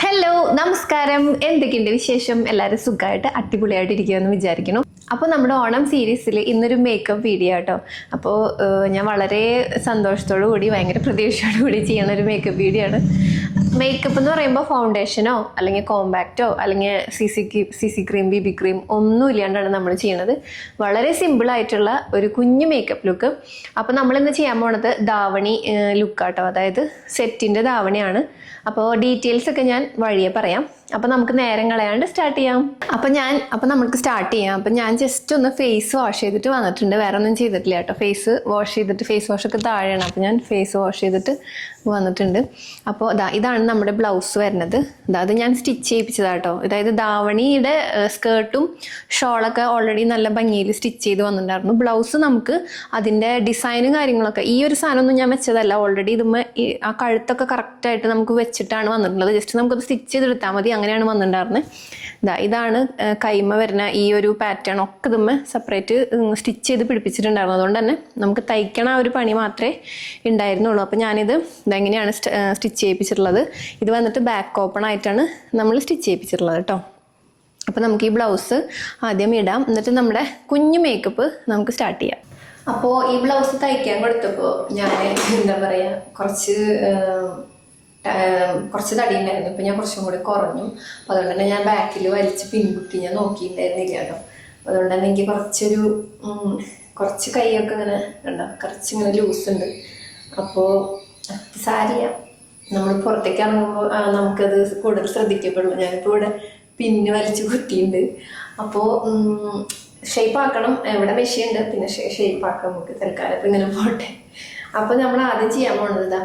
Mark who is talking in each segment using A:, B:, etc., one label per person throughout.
A: Hello നമസ്കാരം, എന്തൊക്കെയുണ്ട് വിശേഷം? എല്ലാവരും സുഖമായിട്ട് അടിപൊളിയായിട്ട് ഇരിക്കുമെന്ന് വിചാരിക്കുന്നു. അപ്പോൾ നമ്മുടെ ഓണം സീരീസിൽ ഇന്നൊരു മേക്കപ്പ് വീഡിയോ കേട്ടോ. അപ്പോൾ ഞാൻ വളരെ സന്തോഷത്തോടു കൂടി ഭയങ്കര പ്രതീക്ഷയോടു കൂടി ചെയ്യുന്ന ഒരു മേക്കപ്പ് വീഡിയോ ആണ്. മേക്കപ്പ് എന്ന് പറയുമ്പോൾ ഫൗണ്ടേഷനോ അല്ലെങ്കിൽ കോമ്പാക്റ്റോ അല്ലെങ്കിൽ C C cream B B cream ഒന്നും ഇല്ലാണ്ടാണ് നമ്മൾ ചെയ്യണത്. വളരെ സിമ്പിളായിട്ടുള്ള ഒരു കുഞ്ഞു മേക്കപ്പ് ലുക്ക്. അപ്പോൾ നമ്മളിന്ന് ചെയ്യാൻ പോണത് ധാവണി ലുക്കാട്ടോ, അതായത് സെറ്റിൻ്റെ ധാവണിയാണ്. അപ്പോൾ ഡീറ്റെയിൽസ് ഒക്കെ ഞാൻ വഴിയെ പറയാം. അപ്പോൾ നമുക്ക് നേരം കളയാണ്ട് സ്റ്റാർട്ട് ചെയ്യാം. അപ്പോൾ നമുക്ക് സ്റ്റാർട്ട് ചെയ്യാം. അപ്പോൾ ഞാൻ ജസ്റ്റ് ഒന്ന് ഫേസ് വാഷ് ചെയ്തിട്ട് വന്നിട്ടുണ്ട്, വേറെ ഒന്നും ചെയ്തിട്ടില്ല കേട്ടോ. ഫേസ് വാഷ് ചെയ്തിട്ട്, ഫേസ് വാഷൊക്കെ താഴെയാണ്, അപ്പോൾ ഞാൻ ഫേസ് വാഷ് ചെയ്തിട്ട് വന്നിട്ടുണ്ട്. അപ്പോൾ ഇതാണ് നമ്മുടെ ബ്ലൗസ് വരുന്നത്. അത് ഞാൻ സ്റ്റിച്ച് ചെയ്യിപ്പിച്ചതാട്ടോ. അതായത് ധാവണിയുടെ സ്കേർട്ടും ഷോളൊക്കെ ഓൾറെഡി നല്ല ഭംഗിയിൽ സ്റ്റിച്ച് ചെയ്ത് വന്നിട്ടുണ്ടായിരുന്നു. ബ്ലൗസ് നമുക്ക് അതിൻ്റെ ഡിസൈനും കാര്യങ്ങളൊക്കെ, ഈ ഒരു സാധനമൊന്നും ഞാൻ വെച്ചതല്ല, ഓൾറെഡി ഇതുമ്മ ആ കഴുത്തൊക്കെ കറക്റ്റായിട്ട് നമുക്ക് വെച്ചിട്ടാണ് വന്നിട്ടുള്ളത്. ജസ്റ്റ് നമുക്കത് സ്റ്റിച്ച് ചെയ്തെടുത്താൽ മതി, അങ്ങനെയാണ് വന്നിട്ടുണ്ടായിരുന്നത്. ഇതാണ് കൈമ വരുന്ന ഈ ഒരു പാറ്റേൺ ഒക്കെ ഇതുമ്മ സെപ്പറേറ്റ് സ്റ്റിച്ച് ചെയ്ത് പിടിപ്പിച്ചിട്ടുണ്ടായിരുന്നു. അതുകൊണ്ട് തന്നെ നമുക്ക് തയ്ക്കണ ആ ഒരു പണി മാത്രമേ ഉണ്ടായിരുന്നുള്ളൂ. അപ്പോൾ ഞാനിത് ഇതെങ്ങനെയാണ് സ്റ്റിച്ച് ചെയ്യിപ്പിച്ചിട്ടുള്ളത്. ഇത് വന്നിട്ട് ബാക്ക് ഓപ്പൺ ആയിട്ടാണ് നമ്മൾ സ്റ്റിച്ച് ചെയ്യിപ്പിച്ചിട്ടുള്ളത് കേട്ടോ. അപ്പോൾ നമുക്ക് ഈ ബ്ലൗസ് ആദ്യം ഇടാം, എന്നിട്ട് നമ്മുടെ കുഞ്ഞു മേക്കപ്പ് നമുക്ക് സ്റ്റാർട്ട് ചെയ്യാം. അപ്പോൾ ഈ ബ്ലൗസ് തയ്ക്കാൻ കൊടുത്തപ്പോൾ ഞാൻ എന്താ പറയുക, കുറച്ച് തടി ഉണ്ടായിരുന്നു. ഇപ്പം ഞാൻ കുറച്ചും കൂടി കുറഞ്ഞു. അപ്പോൾ അതുകൊണ്ട് തന്നെ ഞാൻ ബാക്കിൽ വലിച്ച് പിൻകുട്ടി ഞാൻ നോക്കിയിട്ടുണ്ടായിരുന്നില്ല കേട്ടോ. അതുകൊണ്ട് തന്നെ എനിക്ക് കുറച്ച് കൈയൊക്കെ ഇങ്ങനെ ഉണ്ടോ, കുറച്ചിങ്ങനെ ലൂസ് ഉണ്ട്. അപ്പോൾ സാരിയ നമ്മൾ പുറത്തേക്ക് ഇറങ്ങുമ്പോൾ നമുക്കത് കൂടുതൽ ശ്രദ്ധിക്കപ്പെടുള്ളൂ. ഞാനിപ്പോൾ ഇവിടെ പിന്ന് വലിച്ച് കുത്തിയിട്ടുണ്ട്. അപ്പോൾ ഷേപ്പ് ആക്കണം, ഇവിടെ മെഷീൻ ഉണ്ട്, പിന്നെ ഷേപ്പ് ആക്കാം നമുക്ക് തൽക്കാലം. അപ്പം ഇങ്ങനെ പോട്ടെ. അപ്പോൾ നമ്മൾ ആദ്യം ചെയ്യാൻ പോകുന്നത്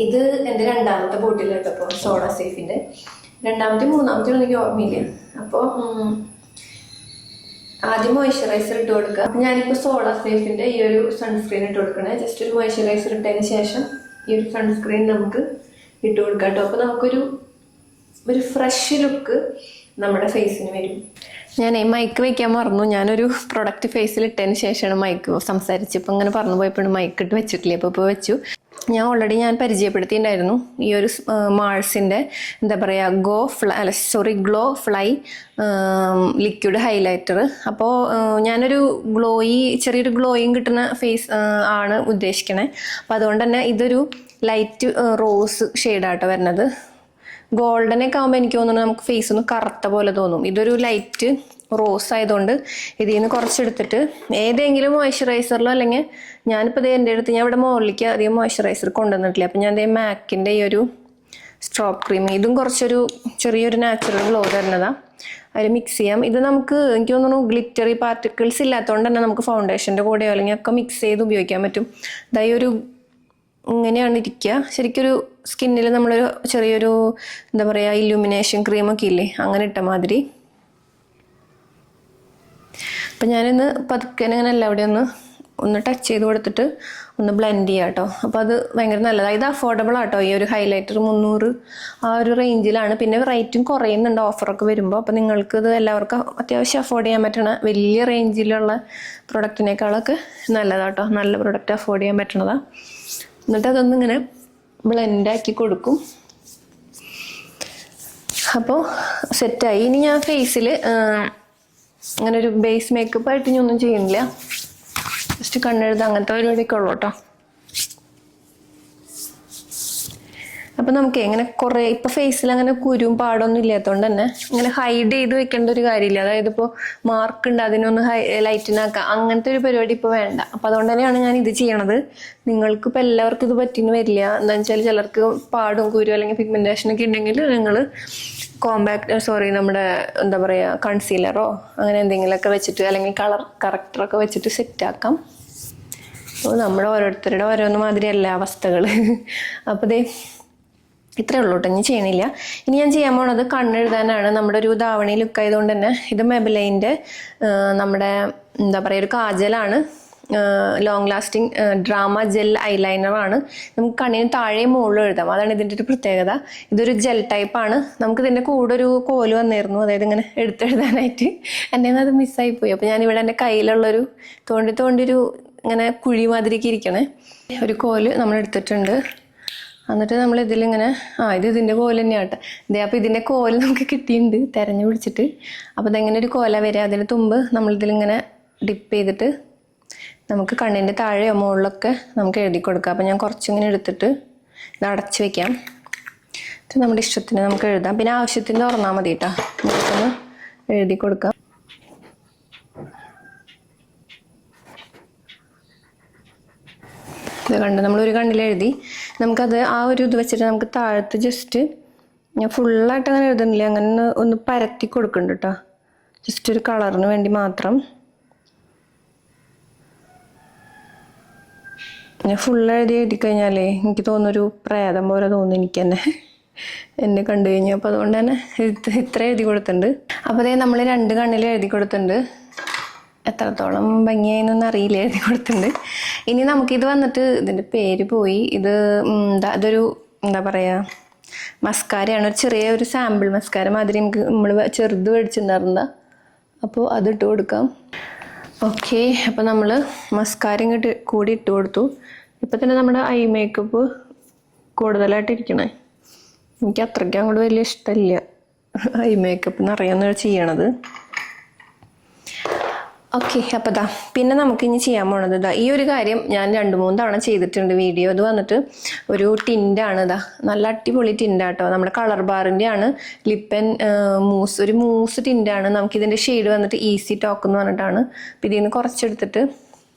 A: ഇത് എൻ്റെ രണ്ടാമത്തെ ബോട്ടിൽ കേട്ടപ്പോൾ സോഡ സേഫിൻ്റെ മൂന്നാമത്തെ എനിക്ക് ഓർമ്മയില്ല. അപ്പോൾ ആദ്യം മോയ്സ്ചറൈസർ ഇട്ട് കൊടുക്കുക. അപ്പം ഞാനിപ്പോൾ സോഡ സേഫിൻ്റെ ഈ ഒരു സൺസ്ക്രീൻ ഇട്ട് കൊടുക്കണേ. ജസ്റ്റ് ഒരു മോയ്സ്ചറൈസർ ഇട്ടതിന് ശേഷം ഈ ഒരു സൺസ്ക്രീൻ നമുക്ക് ഇട്ട് കൊടുക്കാം കേട്ടോ. അപ്പോൾ നമുക്കൊരു ഫ്രഷ് ലുക്ക് നമ്മുടെ ഫേസിന് വരും. ഞാൻ മൈക്ക് വയ്ക്കാൻ മറന്നു. ഞാനൊരു പ്രൊഡക്റ്റ് ഫേസിൽ ഇട്ടതിന് ശേഷമാണ് മൈക്ക് സംസാരിച്ച്. ഇപ്പം ഇങ്ങനെ പറഞ്ഞു പോയപ്പോഴും മൈക്ക് ഇട്ട് വെച്ചിട്ടില്ല. അപ്പോൾ ഇപ്പോൾ വെച്ചു. ഞാൻ പരിചയപ്പെടുത്തിയിട്ടുണ്ടായിരുന്നു ഈ ഒരു മാൾസിൻ്റെ എന്താ പറയുക ഗ്ലോ ഫ്ലൈ ലിക്വിഡ് ഹൈലൈറ്റർ. അപ്പോൾ ഞാനൊരു ചെറിയൊരു ഗ്ലോയിങ് കിട്ടുന്ന ഫേസ് ആണ് ഉദ്ദേശിക്കണേ. അപ്പോൾ അതുകൊണ്ട് തന്നെ ഇതൊരു ലൈറ്റ് റോസ് ഷെയ്ഡാട്ടോ വരുന്നത്. ഗോൾഡനൊക്കെ ആകുമ്പോൾ എനിക്ക് തോന്നുന്നു നമുക്ക് ഫേസ് ഒന്ന് കറുത്ത പോലെ തോന്നും. ഇതൊരു ലൈറ്റ് റോസ് ആയതുകൊണ്ട് ഇതിൽ നിന്ന് കുറച്ചെടുത്തിട്ട് ഏതെങ്കിലും മോയ്സ്ചറൈസറിലോ, അല്ലെങ്കിൽ ഞാനിപ്പോൾ എൻ്റെ അടുത്ത് ഞാൻ ഇവിടെ മുകളിലേക്ക് അധികം മോയ്സ്ചറൈസർ കൊണ്ടുവന്നിട്ടില്ല. അപ്പം ഞാൻ മാക്കിൻ്റെ ഈ ഒരു സ്ട്രോപ്പ് ക്രീം, ഇതും ചെറിയൊരു നാച്ചുറൽ ഗ്ലോ തരുന്നതാണ്, അതിൽ മിക്സ് ചെയ്യാം. ഇത് നമുക്ക് എനിക്ക് തോന്നുന്നു ഗ്ലിറ്ററി പാർട്ടിക്കിൾസ് ഇല്ലാത്തതുകൊണ്ട് തന്നെ നമുക്ക് ഫൗണ്ടേഷൻ്റെ കൂടെയോ അല്ലെങ്കിൽ ഒക്കെ മിക്സ് ചെയ്ത് ഉപയോഗിക്കാൻ പറ്റും. ഇതായൊരു ഇങ്ങനെയാണ് ഇരിക്കുക. ശരിക്കൊരു സ്കിന്നിൽ നമ്മളൊരു ചെറിയൊരു എന്താ പറയുക ഇല്യൂമിനേഷൻ ക്രീമൊക്കെ ഇല്ലേ, അങ്ങനെ ഇട്ട മാതിരി. അപ്പം ഞാനിന്ന് പതുക്കെ ഇങ്ങനെ എല്ലാവിടെയും ഒന്ന് ടച്ച് ചെയ്ത് കൊടുത്തിട്ട് ഒന്ന് ബ്ലെൻഡ് ചെയ്യാം കേട്ടോ. അപ്പോൾ അത് ഭയങ്കര നല്ലതാണ്. ഇത് അഫോർഡബിൾ ആട്ടോ. ഈ ഒരു ഹൈലൈറ്റർ 300 ആ ഒരു റേഞ്ചിലാണ്. പിന്നെ റേറ്റും കുറയുന്നുണ്ട് ഓഫറൊക്കെ വരുമ്പോൾ. അപ്പോൾ നിങ്ങൾക്ക് ഇത് എല്ലാവർക്കും അത്യാവശ്യം അഫോർഡ് ചെയ്യാൻ പറ്റണ വലിയ റേഞ്ചിലുള്ള പ്രൊഡക്റ്റിനേക്കാളൊക്കെ നല്ലതാട്ടോ. നല്ല പ്രൊഡക്റ്റ് അഫോർഡ് ചെയ്യാൻ പറ്റണതാണ്. എന്നിട്ട് അതൊന്നിങ്ങനെ ബ്ലെൻഡാക്കി കൊടുക്കും. അപ്പോൾ സെറ്റായി. ഇനി ഞാൻ ഫേസിൽ അങ്ങനെ ഒരു ബേസ് മേക്കപ്പ് ആയിട്ട് ഇനി ഒന്നും ചെയ്യുന്നില്ല. ജസ്റ്റ് കണ്ണെഴുതുക, അങ്ങനത്തെ പരിപാടിയൊക്കെ ഉള്ളൂ കേട്ടോ. അപ്പം നമുക്ക് ഇങ്ങനെ കുറേ ഇപ്പോൾ ഫേസിൽ അങ്ങനെ കുരുവും പാടൊന്നും ഇല്ലാത്തതുകൊണ്ട് തന്നെ ഇങ്ങനെ ഹൈഡ് ചെയ്ത് വെക്കേണ്ട ഒരു കാര്യമില്ല. അതായത് ഇപ്പോൾ മാർക്ക് ഉണ്ട്, അതിനൊന്ന് ലൈറ്റിനാക്കാം, അങ്ങനത്തെ ഒരു പരിപാടി ഇപ്പോൾ വേണ്ട. അപ്പം അതുകൊണ്ട് തന്നെയാണ് ഞാൻ ഇത് ചെയ്യണത്. നിങ്ങൾക്കിപ്പോൾ എല്ലാവർക്കും ഇത് പറ്റിയെന്ന് വരില്ല. എന്താണെന്ന് വെച്ചാൽ ചിലർക്ക് പാടും കുരു അല്ലെങ്കിൽ പിഗ്മെൻറ്റേഷനൊക്കെ ഉണ്ടെങ്കിൽ നിങ്ങൾ നമ്മുടെ എന്താ പറയുക കൺസീലറോ അങ്ങനെ എന്തെങ്കിലുമൊക്കെ വെച്ചിട്ട് അല്ലെങ്കിൽ കളർ കറക്റ്ററൊക്കെ വെച്ചിട്ട് സെറ്റാക്കാം. അപ്പോൾ നമ്മുടെ ഓരോരുത്തരുടെ ഓരോന്ന് മാതിരിയല്ല അവസ്ഥകൾ. അപ്പോൾ ഇത്രയേ ഉള്ളൂ കേട്ടോ. ഇനി ചെയ്യണില്ല. ഇനി ഞാൻ ചെയ്യാൻ പോണത് കണ്ണെഴുതാനാണ്. നമ്മുടെ ഒരു ധാവണി ലുക്ക് ആയതുകൊണ്ട് തന്നെ ഇത് മെബലൈൻ്റെ നമ്മുടെ എന്താ പറയുക ഒരു കാജലാണ്. ലോങ് ലാസ്റ്റിംഗ് ഡ്രാമ ജെൽ ഐലൈനറാണ്. നമുക്ക് കണ്ണിന് താഴെ മുകളിൽ എഴുതാം, അതാണ് ഇതിൻ്റെ ഒരു പ്രത്യേകത. ഇതൊരു ജെൽ ടൈപ്പാണ്. നമുക്കിതിൻ്റെ കൂടെ ഒരു കോല് വന്നിരുന്നു, അതായത് ഇങ്ങനെ എടുത്തെഴുതാനായിട്ട്. എൻ്റെ അത് മിസ്സായിപ്പോയി. അപ്പോൾ ഞാനിവിടെ എൻ്റെ കയ്യിലുള്ളൊരു തോണ്ടി ഒരു ഇങ്ങനെ കുഴി മാതിരിക്ക് ഇരിക്കണേ ഒരു കോല് നമ്മൾ എടുത്തിട്ടുണ്ട്. എന്നിട്ട് നമ്മൾ ഇതിലിങ്ങനെ ഇതിൻ്റെ കോല് തന്നെയാണ് കേട്ടോ. അപ്പോൾ ഇതിൻ്റെ കോല് നമുക്ക് കിട്ടിയിട്ടുണ്ട് തിരഞ്ഞു പിടിച്ചിട്ട്. അപ്പോൾ ഇതെങ്ങനെ ഒരു കോല വരിക, അതിന് തുമ്പ് നമ്മളിതിലിങ്ങനെ ഡിപ്പ് ചെയ്തിട്ട് നമുക്ക് കണ്ണിൻ്റെ താഴെയോ മുകളിലൊക്കെ നമുക്ക് എഴുതി കൊടുക്കാം. അപ്പോൾ ഞാൻ കുറച്ചിങ്ങനെ എടുത്തിട്ട് ഇത് അടച്ച് വെക്കാം. ഇത് നമ്മുടെ ഇഷ്ടത്തിന് നമുക്ക് എഴുതാം. പിന്നെ ആവശ്യത്തിന് തുറന്നാൽ മതി കേട്ടോ. നമുക്കൊന്ന് എഴുതി കൊടുക്കാം. ഇത് കണ്ട് നമ്മളൊരു കണ്ണിൽ എഴുതി. നമുക്കത് ആ ഒരു ഇത് വെച്ചിട്ട് നമുക്ക് താഴത്ത് ജസ്റ്റ് ഞാൻ ഫുള്ളായിട്ട് അങ്ങനെ എഴുതുന്നില്ല, അങ്ങനെ ഒന്ന് പരത്തി കൊടുക്കുന്നുണ്ട് കേട്ടോ. ജസ്റ്റ് ഒരു കളറിന് വേണ്ടി മാത്രം. ഞാൻ ഫുള്ള് എഴുതി കഴിഞ്ഞാലേ എനിക്ക് തോന്നുന്നൊരു പ്രേതം പോലെ തോന്നുന്നു എനിക്ക് തന്നെ എന്നെ കണ്ടു കഴിഞ്ഞു. അപ്പോൾ അതുകൊണ്ട് തന്നെ ഇത്ര എഴുതി കൊടുത്തിട്ടുണ്ട്. അപ്പോൾ അതേ നമ്മൾ 2 കണ്ണിൽ എഴുതി കൊടുത്തിട്ടുണ്ട്. എത്രത്തോളം ഭംഗിയായിന്നൊന്നും അറിയില്ല, എഴുതി കൊടുത്തിട്ടുണ്ട്. ഇനി നമുക്കിത് വന്നിട്ട് ഇതിൻ്റെ പേര് പോയി. ഇതൊരു എന്താ പറയുക മസ്കാരയാണ്. ഒരു ചെറിയ ഒരു സാമ്പിൾ മസ്കാര മാതിരി നമ്മൾ ചെറുത് മേടിച്ചിട്ടുണ്ടായിരുന്ന. അപ്പോൾ അതിട്ട് കൊടുക്കാം. ഓക്കെ, അപ്പോൾ നമ്മൾ മസ്കാര ഇങ്ങോട്ട് കൂടി ഇട്ട് കൊടുത്തു. ഇപ്പം തന്നെ നമ്മുടെ ഐ മേക്കപ്പ് കൂടുതലായിട്ടിരിക്കണേ. എനിക്ക് അത്രയ്ക്ക് അങ്ങോട്ട് വലിയ ഇഷ്ടമില്ല ഐ മേക്കപ്പ് എന്നറിയാവുന്ന ചെയ്യണത്. ഓക്കെ, അപ്പോൾ പിന്നെ നമുക്ക് ഇനി ചെയ്യാൻ പോണത് ഈ ഒരു കാര്യം ഞാൻ 2-3 തവണ ചെയ്തിട്ടുണ്ട് വീഡിയോ. ഇത് വന്നിട്ട് ഒരു ടിൻ്റാണ്. നല്ല അടിപൊളി ടിൻ്റാട്ടോ. നമ്മുടെ കളർ ബാറിൻ്റെ ആണ്. ലിപ്പൻ മൂസ്, ഒരു മൂസ് ടിൻ്റാണ്. നമുക്കിതിൻ്റെ ഷെയ്ഡ് വന്നിട്ട് ഈസി ടോക്ക് എന്ന് പറഞ്ഞിട്ടാണ്. അപ്പോൾ ഇതിൽ നിന്ന് കുറച്ചെടുത്തിട്ട്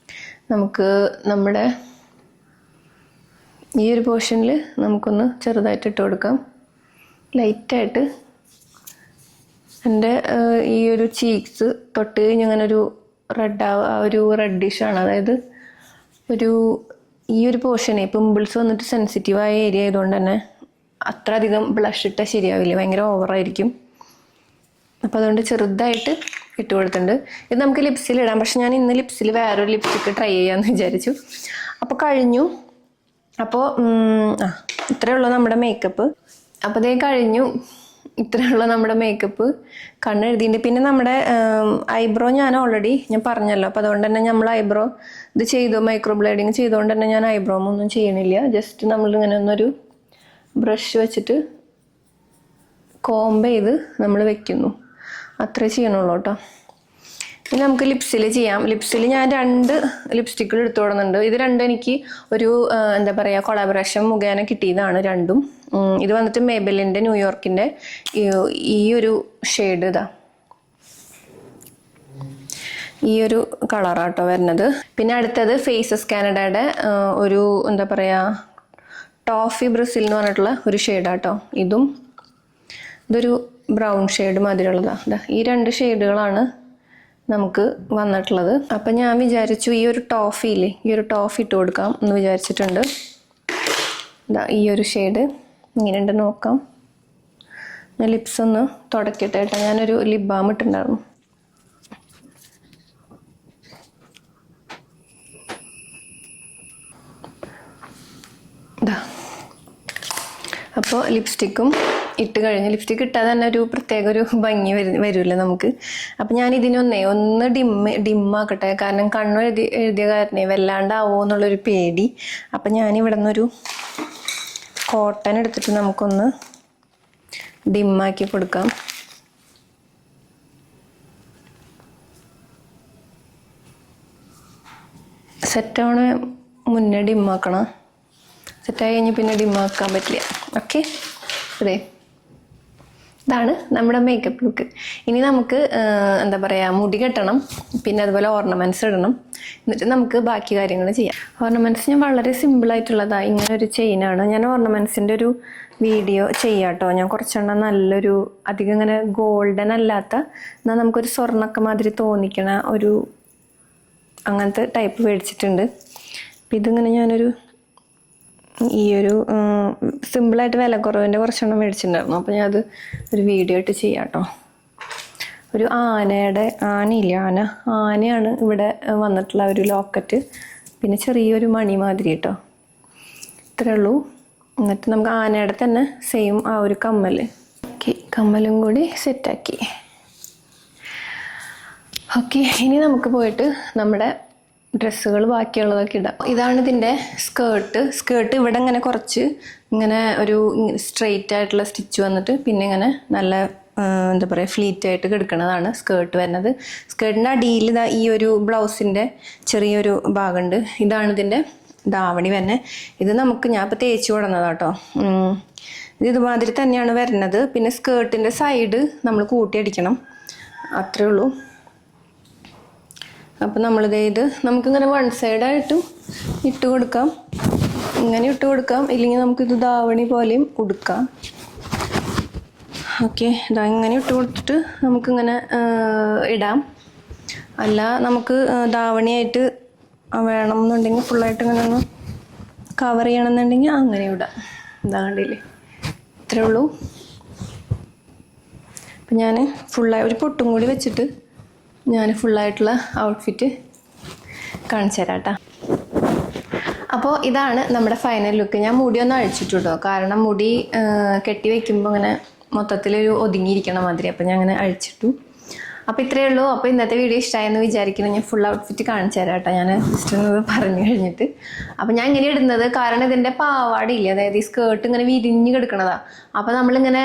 A: നമുക്ക് നമ്മുടെ ഈ ഒരു പോർഷനിൽ നമുക്കൊന്ന് ചെറുതായിട്ട് ഇട്ട് കൊടുക്കാം. ലൈറ്റായിട്ട് എൻ്റെ ഈ ഒരു ചീക്സ് തൊട്ട് കഴിഞ്ഞ് അങ്ങനെ ഒരു ഒരു റെഡിഷാണ്. അതായത് ഈ ഒരു പോർഷനെ പിമ്പിൾസ് വന്നിട്ട് സെൻസിറ്റീവായ ഏരിയ ആയതുകൊണ്ട് തന്നെ അത്ര അധികം ബ്ലഷ് ഇട്ടാൽ ശരിയാവില്ല, ഭയങ്കര ഓവറായിരിക്കും. അപ്പോൾ അതുകൊണ്ട് ചെറുതായിട്ട് ഇട്ട് കൊടുത്തിട്ടുണ്ട്. ഇത് നമുക്ക് ലിപ്സിൽ ഇടാം. പക്ഷെ ഞാൻ ഇന്ന് ലിപ്സിൽ വേറൊരു ലിപ്സ്റ്റിക്ക് ട്രൈ ചെയ്യാമെന്ന് വിചാരിച്ചു. അപ്പോൾ കഴിഞ്ഞു. അപ്പോൾ ഇത്രയേ ഉള്ളൂ നമ്മുടെ മേക്കപ്പ്. അപ്പോൾ ഇതേ കഴിഞ്ഞു. ഇത്രയുള്ള നമ്മുടെ മേക്കപ്പ്. കണ്ണെഴുതിയിട്ട് പിന്നെ നമ്മുടെ ഐബ്രോ ഞാൻ ഓൾറെഡി ഞാൻ പറഞ്ഞല്ലോ. അപ്പോൾ അതുകൊണ്ട് തന്നെ നമ്മൾ ഐബ്രോ ഇത് ചെയ്തു, മൈക്രോ ബ്ലേഡിങ് ചെയ്തുകൊണ്ട് തന്നെ ഞാൻ ഐബ്രോ ഒന്നും ചെയ്യണില്ല. ജസ്റ്റ് നമ്മളിങ്ങനെ ഒന്നൊരു ബ്രഷ് വെച്ചിട്ട് കോംബ് ചെയ്ത് നമ്മൾ വെക്കുന്നു. അത്രേ ചെയ്യണുള്ളൂ കേട്ടോ. ഇനി നമുക്ക് ലിപ്സിൽ ചെയ്യാം. ലിപ്സിൽ ഞാൻ 2 ലിപ്സ്റ്റിക്കുകൾ എടുത്തു കൊടുക്കുന്നുണ്ട്. ഇത് 2 എനിക്ക് ഒരു എന്താ പറയുക കൊളാബറേഷൻ മുഖേന കിട്ടിയതാണ് 2ഉം. ഇത് വന്നിട്ട് മേബലിൻ്റെ ന്യൂയോർക്കിൻ്റെ ഈ ഒരു ഷെയ്ഡ് ഈ ഒരു കളറാട്ടോ വരുന്നത്. പിന്നെ അടുത്തത് ഫേസസ് കാനഡയുടെ ഒരു എന്താ പറയുക ടോഫി ബ്രസിൽ എന്ന് പറഞ്ഞിട്ടുള്ള ഒരു ഷെയ്ഡാട്ടോ. ഇതൊരു ബ്രൗൺ ഷെയ്ഡ് മാതിരിയുള്ളതാണ്. ഈ 2 ഷെയ്ഡുകളാണ് നമുക്ക് വന്നിട്ടുള്ളത്. അപ്പം ഞാൻ വിചാരിച്ചു ഈ ഒരു ടോഫി ഇട്ട് കൊടുക്കാം എന്ന് വിചാരിച്ചിട്ടുണ്ട്. ഈ ഒരു ഷെയ്ഡ് ഇങ്ങനെയുണ്ട് നോക്കാം. ഞാൻ ലിപ്സ് ഒന്ന് തുടക്കട്ടെ കേട്ടോ. ഞാനൊരു ലിപ് ബാം ഇട്ടുണ്ടായിരുന്നു. അപ്പോൾ ലിപ്സ്റ്റിക്കും ഇട്ട് കഴിഞ്ഞ് ലിപ്സ്റ്റിക്ക് ഇട്ടാൽ തന്നെ ഒരു പ്രത്യേക ഒരു ഭംഗി വരുമല്ലോ നമുക്ക്. അപ്പം ഞാൻ ഒന്ന് ഡിമ്മാക്കട്ടെ. കാരണം എഴുതിയ കാരണേ വല്ലാണ്ടാവോ എന്നുള്ളൊരു പേടി. അപ്പം ഞാനിവിടെ നിന്നൊരു കോട്ടൺ എടുത്തിട്ട് നമുക്കൊന്ന് ഡിമ്മാക്കി കൊടുക്കാം. സെറ്റാവണ മുന്നേ ഡിമ്മാക്കണം. സെറ്റായി കഴിഞ്ഞ് പിന്നെ ഡിമ്മാക്കാൻ പറ്റില്ല. ഓക്കെ, അതെ ഇതാണ് നമ്മുടെ മേക്കപ്പ് ലുക്ക്. ഇനി നമുക്ക് എന്താ പറയുക മുടി കെട്ടണം, പിന്നെ അതുപോലെ ഓർണമെൻറ്റ്സ് ഇടണം. എന്നിട്ട് നമുക്ക് ബാക്കി കാര്യങ്ങൾ ചെയ്യാം. ഓർണമെൻറ്റ്സ് ഞാൻ വളരെ സിമ്പിളായിട്ടുള്ളതാണ്. ഇങ്ങനെ ഒരു ചെയിനാണ്. ഞാൻ ഓർണമെൻറ്റ്സിൻ്റെ ഒരു വീഡിയോ ചെയ്യാം കേട്ടോ. ഞാൻ കുറച്ചെണ്ണം നല്ലൊരു അധികം ഇങ്ങനെ ഗോൾഡൻ അല്ലാത്ത എന്നാൽ നമുക്കൊരു സ്വർണ്ണക്ക മാതിരി തോന്നിക്കണ ഒരു അങ്ങനത്തെ ടൈപ്പ് മേടിച്ചിട്ടുണ്ട്. അപ്പം ഇതിങ്ങനെ ഞാനൊരു ഈ ഒരു സിമ്പിളായിട്ട് വില കുറവിൻ്റെ കുറച്ചെണ്ണം മേടിച്ചിട്ടുണ്ടായിരുന്നു. അപ്പോൾ ഞാൻ അത് ഒരു വീഡിയോ ആയിട്ട് ചെയ്യാം കേട്ടോ. ഒരു ആനയാണ് ഇവിടെ വന്നിട്ടുള്ള ഒരു ലോക്കറ്റ്, പിന്നെ ചെറിയൊരു മണി മാതിരി കേട്ടോ. ഇത്രയേ ഉള്ളൂ. എന്നിട്ട് നമുക്ക് ആനയുടെ തന്നെ സെയിം ആ ഒരു കമ്മലും കൂടി സെറ്റാക്കി. ഓക്കെ, ഇനി നമുക്ക് പോയിട്ട് നമ്മുടെ ഡ്രസ്സുകൾ ബാക്കിയുള്ളതൊക്കെ ഇടാം. ഇതാണ് ഇതിൻ്റെ സ്കേർട്ട് ഇവിടെ ഇങ്ങനെ കുറച്ച് ഇങ്ങനെ ഒരു സ്ട്രെയിറ്റ് ആയിട്ടുള്ള സ്റ്റിച്ച് വന്നിട്ട് പിന്നെ ഇങ്ങനെ നല്ല എന്താ പറയുക ഫ്ലീറ്റ് ആയിട്ട് കിടക്കുന്നതാണ് സ്കേർട്ട് വരുന്നത്. സ്കേർട്ടിൻ്റെ അടിയിൽ ഈ ഒരു ബ്ലൗസിൻ്റെ ചെറിയൊരു ഭാഗമുണ്ട്. ഇതാണ് ഇതിൻ്റെ ധാവണി വരുന്നത്. ഇത് ഞാൻ ഇപ്പോൾ തേച്ച് കൊടുന്നതാട്ടോ. ഇത് ഇതുമാതിരി തന്നെയാണ് വരുന്നത്. പിന്നെ സ്കേർട്ടിൻ്റെ സൈഡ് നമ്മൾ കൂട്ടിയടിക്കണം, അത്രേ ഉള്ളൂ. അപ്പം നമ്മളിത് നമുക്കിങ്ങനെ വൺ സൈഡായിട്ടും ഇട്ട് കൊടുക്കാം, ഇങ്ങനെ ഇട്ട് കൊടുക്കാം, ഇല്ലെങ്കിൽ നമുക്കിത് ധാവണി പോലെയും ഉടുക്കാം. ഓക്കെ, ഇങ്ങനെ ഇട്ട് കൊടുത്തിട്ട് നമുക്കിങ്ങനെ ഇടാം. അല്ല നമുക്ക് ധാവണിയായിട്ട് വേണം എന്നുണ്ടെങ്കിൽ ഫുള്ളായിട്ട് ഇങ്ങനെ ഒന്ന് കവർ ചെയ്യണമെന്നുണ്ടെങ്കിൽ അങ്ങനെ ഇടാം. കണ്ടില്ലേ, ഇത്രേ ഉള്ളൂ. അപ്പം ഞാൻ ഫുള്ളായി ഒരു പൊട്ടും കൂടി വെച്ചിട്ട് ഞാൻ ഫുള്ളായിട്ടുള്ള ഔട്ട്ഫിറ്റ് കാണിച്ചു തരാം കേട്ടോ. അപ്പോൾ ഇതാണ് നമ്മുടെ ഫൈനൽ ലുക്ക്. ഞാൻ മുടി ഒന്ന് അഴിച്ചിട്ടു കേട്ടോ, കാരണം മുടി കെട്ടി വയ്ക്കുമ്പോൾ ഇങ്ങനെ മൊത്തത്തിലൊരു ഒതുങ്ങിയിരിക്കണ മാതിരി. അപ്പോൾ ഞാൻ അങ്ങനെ അഴിച്ചിട്ടു. അപ്പോൾ ഇത്രയേ ഉള്ളൂ. അപ്പോൾ ഇന്നത്തെ വീഡിയോ ഇഷ്ടമായെന്ന് വിചാരിക്കുന്നു. ഞാൻ ഫുൾ ഔട്ട്ഫിറ്റ് കാണിച്ചു തരാം കേട്ടോ, ഞാൻ ജസ്റ്റ് ഒന്ന് പറഞ്ഞു കഴിഞ്ഞിട്ട്. അപ്പോൾ ഞാൻ ഇങ്ങനെ ഇടുന്നത് കാരണം ഇതിൻ്റെ പാവാടില്ല, അതായത് ഈ സ്കേർട്ട് ഇങ്ങനെ വിരിഞ്ഞ് കിടക്കണതാണ്. അപ്പോൾ നമ്മളിങ്ങനെ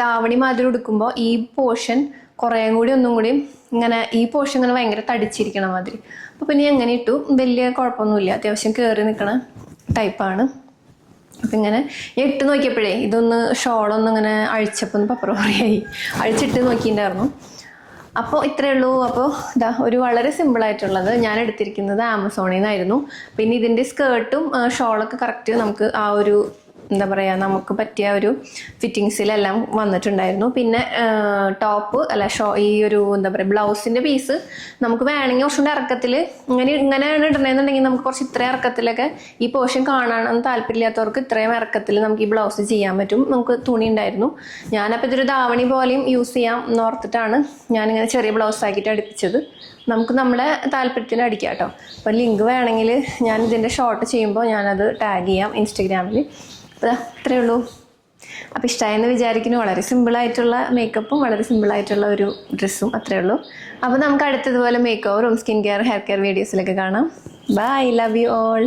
A: ധാവണി മാതിരി ഉടുക്കുമ്പോൾ ഈ പോർഷൻ കുറേ കൂടി ഒന്നും കൂടി ഇങ്ങനെ ഈ പോർഷൻ ഇങ്ങനെ ഭയങ്കര തടിച്ചിരിക്കണ മാതിരി. അപ്പോൾ പിന്നെ എങ്ങനെ ഇട്ടു, വലിയ കുഴപ്പമൊന്നുമില്ല, അത്യാവശ്യം കയറി നിൽക്കണ ടൈപ്പാണ്. അപ്പം ഇങ്ങനെ ഇട്ട് നോക്കിയപ്പോഴേ ഇതൊന്ന് ഷോളൊന്നും ഇങ്ങനെ അഴിച്ചപ്പോൾ ഒന്ന് പപ്പറോറിയായി, അഴിച്ചിട്ട് നോക്കിയിട്ടുണ്ടായിരുന്നു. അപ്പോൾ ഇത്രയേ ഉള്ളൂ. അപ്പോൾ ഒരു വളരെ സിമ്പിളായിട്ടുള്ളത് ഞാൻ എടുത്തിരിക്കുന്നത് ആമസോണിൽ നിന്നായിരുന്നു. പിന്നെ ഇതിൻ്റെ സ്കേർട്ടും ഷോളൊക്കെ കറക്റ്റ് നമുക്ക് ആ ഒരു എന്താ പറയുക നമുക്ക് പറ്റിയ ഒരു ഫിറ്റിങ്സിലെല്ലാം വന്നിട്ടുണ്ടായിരുന്നു. പിന്നെ ടോപ്പ് ഈ ഒരു എന്താ പറയുക ബ്ലൗസിൻ്റെ പീസ് നമുക്ക് വേണമെങ്കിൽ കുറച്ചുകൂടി ഇറക്കത്തിൽ ഇങ്ങനെയാണ് ഇടണമെന്നുണ്ടെങ്കിൽ നമുക്ക് കുറച്ച് ഇത്രയും ഇറക്കത്തിലൊക്കെ ഈ പോർഷൻ കാണാൻ താല്പര്യമില്ലാത്തവർക്ക് ഇത്രയും ഇറക്കത്തിൽ നമുക്ക് ഈ ബ്ലൗസ് ചെയ്യാൻ പറ്റും. നമുക്ക് തുണി ഉണ്ടായിരുന്നു. ഞാനപ്പോൾ ഇതൊരു ധാവണി പോലെയും യൂസ് ചെയ്യാം എന്നോർത്തിട്ടാണ് ഞാനിങ്ങനെ ചെറിയ ബ്ലൗസ് ആക്കിയിട്ട് അടുപ്പിച്ചത്. നമുക്ക് നമ്മുടെ താല്പര്യത്തിന് അടിക്കാം കേട്ടോ. അപ്പോൾ ലിങ്ക് വേണമെങ്കിൽ ഞാൻ ഇതിൻ്റെ ഷോർട്ട് ചെയ്യുമ്പോൾ ഞാനത് ടാഗ് ചെയ്യാം ഇൻസ്റ്റഗ്രാമിൽ. അപ്പോൾ ഇത്രയേ ഉള്ളൂ. അപ്പോൾ ഇഷ്ടമായെന്ന് വിചാരിക്കുന്നു. വളരെ സിമ്പിളായിട്ടുള്ള മേക്കപ്പും വളരെ സിമ്പിളായിട്ടുള്ള ഒരു ഡ്രസ്സും, അത്രയേ ഉള്ളൂ. അപ്പോൾ നമുക്ക് അടുത്തതുപോലെ മേക്ക് ഓവറും സ്കിൻ കെയർ ഹെയർ കെയർ വീഡിയോസിലൊക്കെ കാണാം. Bye, love you all.